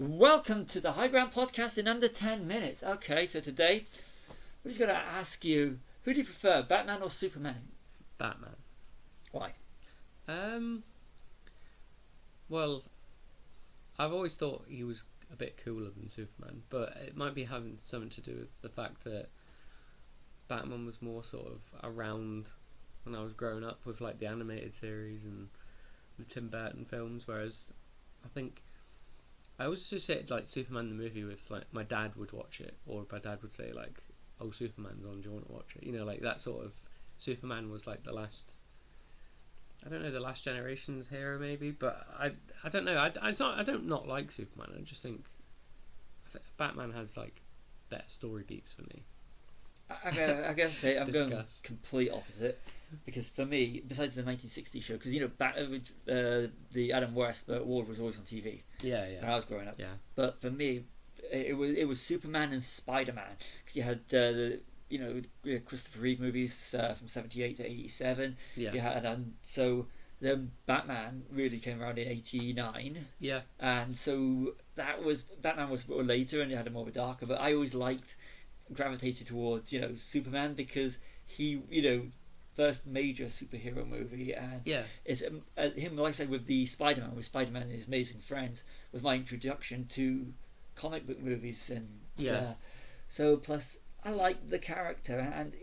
Welcome to the High Ground Podcast in under 10 minutes. Okay, so today we're just going to ask you, who do you prefer, Batman or Superman? Batman. Why? Well, I've always thought he was a bit cooler than Superman, but it might be having something to do with the fact that Batman was more sort of around when I was growing up with like the animated series and the Tim Burton films, whereas I think I always associated like Superman the movie with like my dad would watch it, or my dad would say like, "Oh, Superman's on, do you want to watch it?" You know, like that sort of Superman was like the last. I don't know, the last generation's hero maybe, but I don't know. I don't not like Superman. I just think Batman has like better story beats for me. I gotta say, I'm going Discuss. complete opposite. Because for me, besides the 1960s show, because the Adam West award was always on TV Yeah, when yeah, I was growing up. yeah, But for me, it was Superman and Spider Man, because you had the Christopher Reeve movies from '78 to '87. yeah, You had so then Batman really came around in '89, yeah, and so that was Batman was later and it had a more of a darker. But I always gravitated towards Superman because he first major superhero movie, and yeah, it's him, like I said, with the Spider-Man, with Spider-Man and his Amazing Friends, was my introduction to comic book movies, and yeah. so plus I like the character, and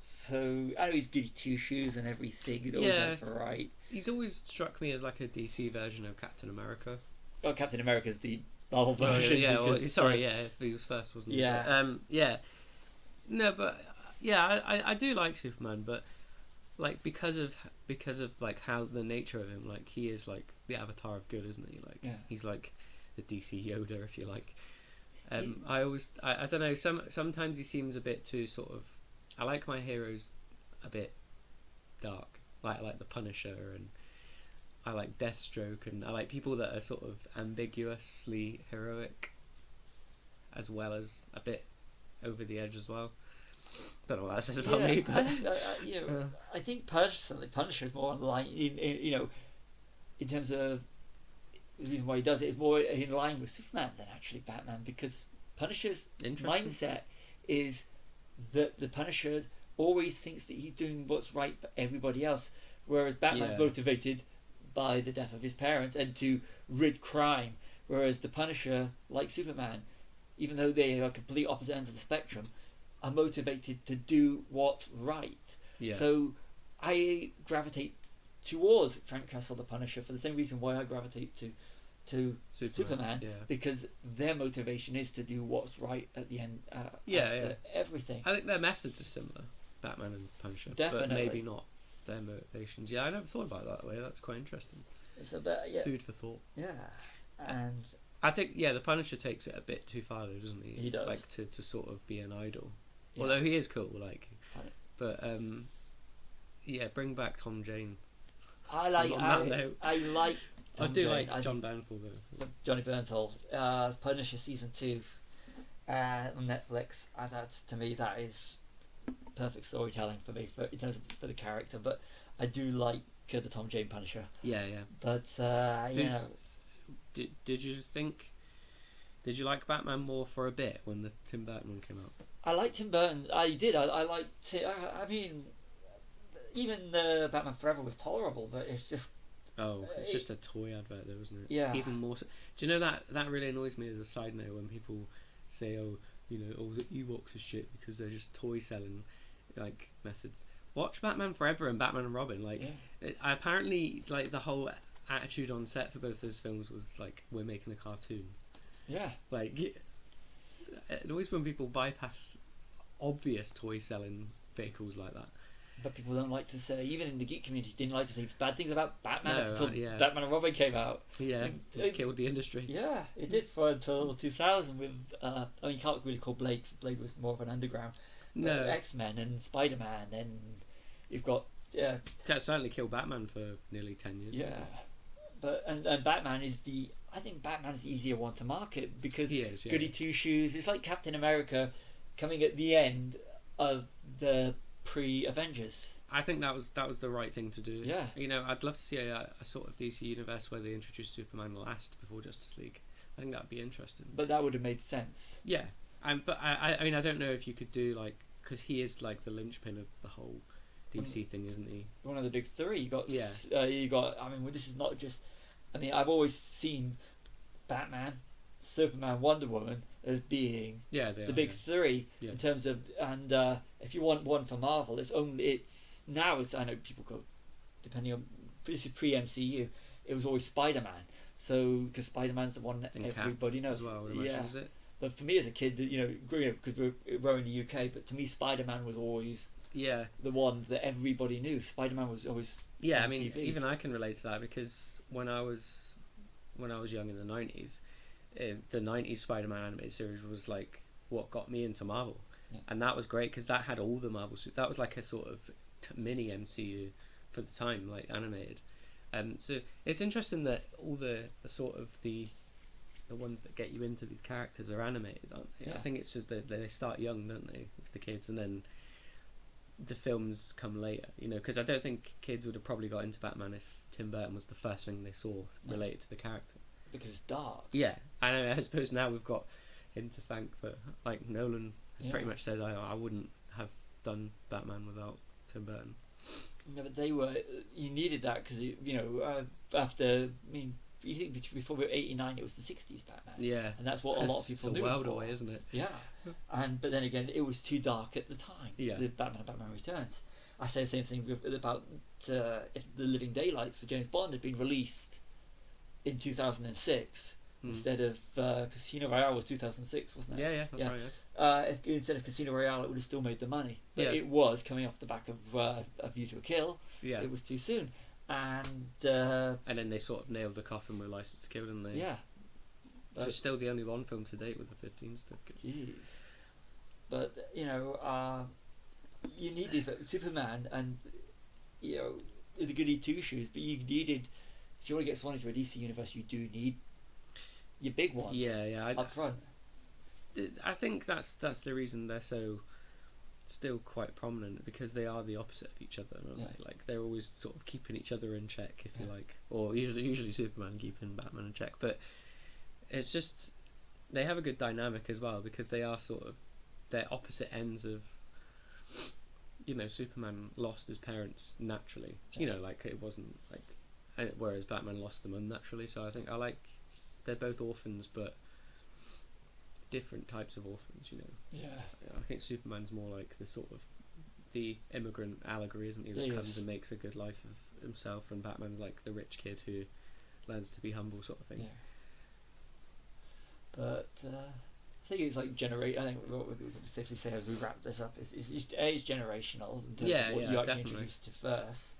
so I know he's goody two shoes and everything. He always Yeah. had right. He's always struck me as like a DC version of Captain America. Well, Captain America's the Marvel Well, version. yeah. Well, Because, sorry, yeah. If he was first, wasn't he? Yeah. But, yeah. No, but yeah, I do like Superman, but like because of like how the nature of him, like he is like the avatar of good, isn't he? Like he's like the DC Yoda, if you like. I don't know. Sometimes he seems a bit too sort of. I like my heroes a bit dark, like I like the Punisher, and I like Deathstroke, and I like people that are sort of ambiguously heroic, as well as a bit over the edge as well. Don't know what that says about me, but I think personally, Punisher is more on the line in terms of the reason why he does it is more in line with Superman than actually Batman, because Punisher's mindset is that the Punisher always thinks that he's doing what's right for everybody else, whereas Batman's motivated by the death of his parents and to rid crime, whereas the Punisher, like Superman, even though they are complete opposite ends of the spectrum, are motivated to do what's right. Yeah. So I gravitate towards Frank Castle, the Punisher, for the same reason why I gravitate to Superman, because their motivation is to do what's right at the end. Everything. I think their methods are similar, Batman and Punisher, Definitely. but maybe not their motivations. Yeah, I never thought about it that way. That's quite interesting. It's a bit, food for thought. Yeah, and I think the Punisher takes it a bit too far, though, doesn't he? He does. Like to sort of be an idol, although he is cool. Like, but bring back Tom Jane. I like Tom do Jane. like John Bernthal though. Johnny Bernthal. Punisher season 2 on Netflix. That's, to me, that is perfect storytelling for me in terms of for the character. But I do like the Tom Jane Punisher. Yeah. But Did you like Batman more for a bit when the Tim Burton one came out? I liked Tim Burton. I did. I liked it. I mean, even the Batman Forever was tolerable, but it's just. Oh, it's just a toy advert, though, isn't it? Yeah. Even more. So, do you know that really annoys me as a side note when people say, "Oh, the Ewoks are shit because they're just toy selling, like methods." Watch Batman Forever and Batman and Robin. Like, apparently, like the whole attitude on set for both those films was like, we're making a cartoon. Yeah. Like, it annoys when people bypass obvious toy selling vehicles like that. But people don't like to say, even in the geek community, didn't like to say bad things about Batman until yeah. Batman and Robin came out. Yeah, it killed the industry. Yeah, it did for until 2000 with, you can't really call Blade was more of an underground. No. X-Men and Spider-Man, and you've got, That certainly killed Batman for nearly 10 years. Yeah. But, and Batman is I think Batman is the easier one to market because he is, goody two shoes. It's like Captain America coming at the end of the pre-Avengers. I think that was the right thing to do. Yeah. I'd love to see a sort of DC universe where they introduced Superman last before Justice League, I think that'd be interesting. But that would have made sense. Yeah, but I mean, I don't know if you could do like, because he is like the linchpin of the whole DC thing, isn't he? One of the big three. You got. Yeah. You got. I mean, well, this is not just. I mean, I've always seen Batman, Superman, Wonder Woman as being Yeah, the big three Yeah. in terms of. And if you want one for Marvel, it's now. I know people go, depending on. This is pre MCU. It was always Spider-Man. So because Spider-Man's the one that And Cap everybody knows. as well, I would imagine, is it? But for me as a kid, you know, growing up, because we're in the UK, but to me Spider-Man was always Yeah. the one that everybody knew. Spider-Man was always Yeah, I on mean, TV. even I can relate to that, because when I was young in the 90s, the 90s Spider-Man animated series was like what got me into Marvel. Yeah. And that was great because that had all the Marvel that was like a sort of mini MCU for the time, like animated. So it's interesting that all the sort of the ones that get you into these characters are animated, aren't they? Yeah. I think it's just that they start young, don't they, with the kids, and then the films come later, you know, because I don't think kids would have probably got into Batman if Tim Burton was the first thing they saw related to the character. Because it's dark. Yeah, I suppose now we've got him to thank for, like, Nolan has pretty much said, I wouldn't have done Batman without Tim Burton. No, but you needed that because, you know, after, I mean, you think before we were 89, it was the 60s Batman. Yeah. And that's what a lot of people knew. It's a world before. away, isn't it? Yeah. But then again, it was too dark at the time. Yeah. The Batman Returns. I say the same thing about if The Living Daylights for James Bond had been released in 2006 instead of Casino Royale was 2006, wasn't it? Yeah, that's right. Yeah. Instead of Casino Royale, it would have still made the money. But Yeah. it was coming off the back of A View to a Kill. Yeah. It was too soon. And then they sort of nailed the coffin with License to Kill, didn't they? yeah. So it's still the only one film to date with a 15 certificate. Jeez. But, you know, you needed Superman and, you know, the goody two shoes, but you needed, if you want to get someone into a DC universe, you do need your big ones up front. I think that's the reason they're so still quite prominent, because they are the opposite of each other, aren't they? Like, they're always sort of keeping each other in check, if you like, or usually Superman keeping Batman in check, but it's just they have a good dynamic as well, because they are sort of they're opposite ends of, you know, Superman lost his parents naturally, you know, like it wasn't like, whereas Batman lost them unnaturally. So I think they're both orphans, but different types of orphans, you know. Yeah. I think Superman's more like the sort of the immigrant allegory, isn't he, that comes and makes a good life of himself, and Batman's like the rich kid who learns to be humble, sort of thing. Yeah. But I think it's like I think what we can safely say as we wrap this up is it's generational in terms of what you actually definitely introduced to first,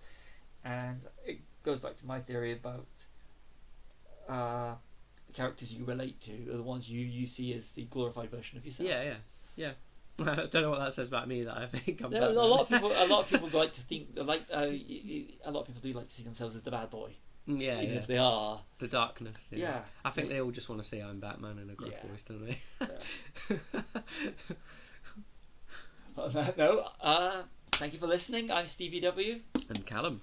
and it goes back to my theory about the characters you relate to are the ones you see as the glorified version of yourself. Yeah. I don't know what that says about me, that I think I'm A Batman. lot of people like to think a lot of people do like to see themselves as the bad boy. Yeah, Even yeah. if they are. The darkness. Yeah. I think they all just want to say I'm Batman in a gruff voice, don't they? On that note, thank you for listening. I'm Stevie W. And Callum.